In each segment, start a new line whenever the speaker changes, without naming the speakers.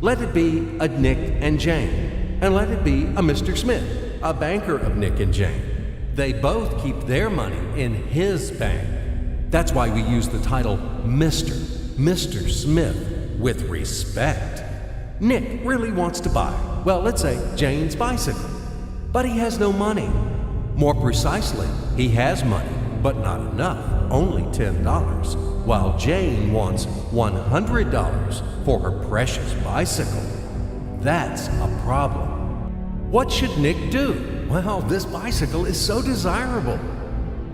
Let it be a Nick and Jane, and let it be a Mr. Smith, a banker of Nick and Jane. They both keep their money in his bank. That's why we use the title Mr. Smith with respect. Nick really wants to buy, well, let's say Jane's bicycle, but he has no money. More precisely, he has money, but not enough, only $10, while Jane wants $100 for her precious bicycle. That's a problem. What should Nick do? Well, this bicycle is so desirable.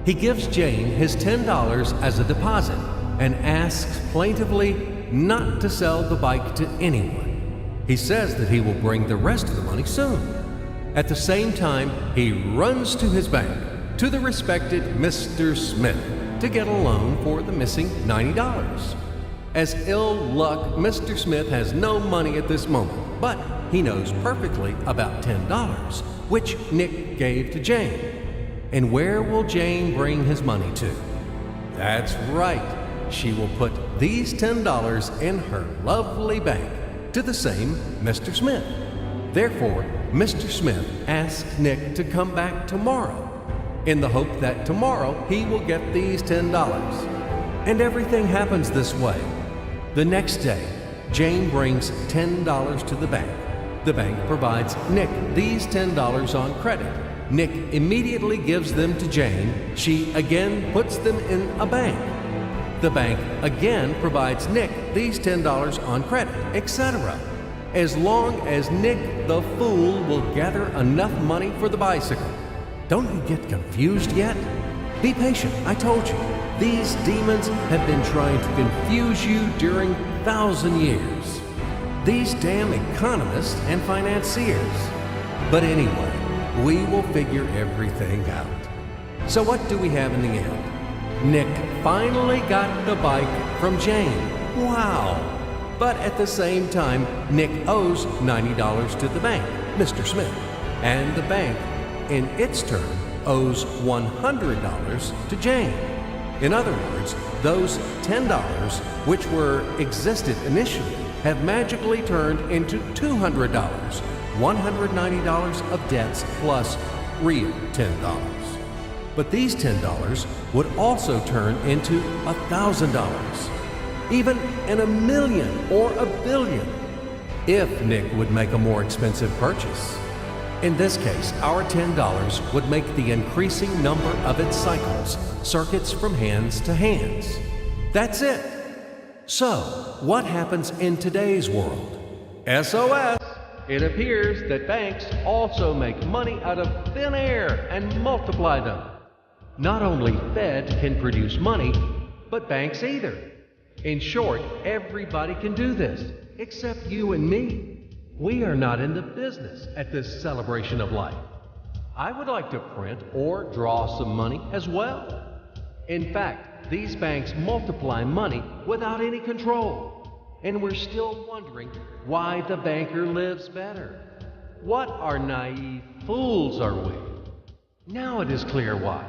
He gives Jane his $10 as a deposit and asks plaintively not to sell the bike to anyone. He says that he will bring the rest of the money soon. At the same time, he runs to his bank, to the respected Mr. Smith, to get a loan for the missing $90. As ill luck, Mr. Smith has no money at this moment, but he knows perfectly about $10, which Nick gave to Jane. And where will Jane bring his money to? That's right. She will put these $10 in her lovely bank to the same Mr. Smith. Therefore, Mr. Smith asks Nick to come back tomorrow in the hope that tomorrow he will get these $10. And everything happens this way. The next day, Jane brings $10 to the bank. The bank provides Nick these $10 on credit. Nick immediately gives them to Jane. She again puts them in a bank. The bank again provides Nick these $10 on credit, etc. As long as Nick the fool will gather enough money for the bicycle. Don't you get confused yet? Be patient, I told you. These demons have been trying to confuse you during 1,000 years. These damn economists and financiers. But anyway, we will figure everything out. So what do we have in the end? Nick finally got the bike from Jane. Wow! But at the same time, Nick owes $90 to the bank, Mr. Smith. And the bank, in its turn, owes $100 to Jane. In other words, those $10, which existed initially, have magically turned into $200, $190 of debts plus real $10. But these $10 would also turn into $1,000, even in $1 million or $1 billion, if Nick would make a more expensive purchase. In this case, our $10 would make the increasing number of its cycles, circuits from hands to hands. That's it. So, what happens in today's world? SOS! It appears that banks also make money out of thin air and multiply them. Not only Fed can produce money, but banks either. In short, everybody can do this, except you and me. We are not in the business at this celebration of life. I would like to print or draw some money as well. In fact, these banks multiply money without any control. And we're still wondering why the banker lives better. What are naive fools are we? Now it is clear why.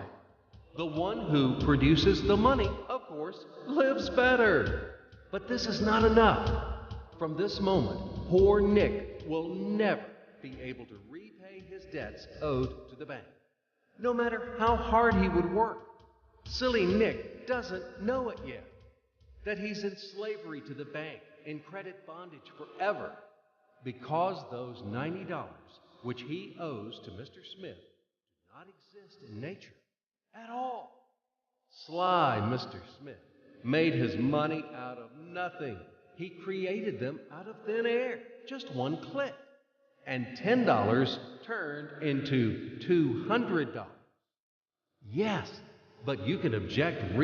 The one who produces the money, of course, lives better. But this is not enough. From this moment, poor Nick will never be able to repay his debts owed to the bank, no matter how hard he would work. Silly Nick doesn't know it yet, that he's in slavery to the bank, in credit bondage forever, because those $90, which he owes to Mr. Smith, do not exist in nature at all. Sly Mr. Smith made his money out of nothing. He created them out of thin air, just one click. And $10 turned into $200. Yes, but you can object reasonably.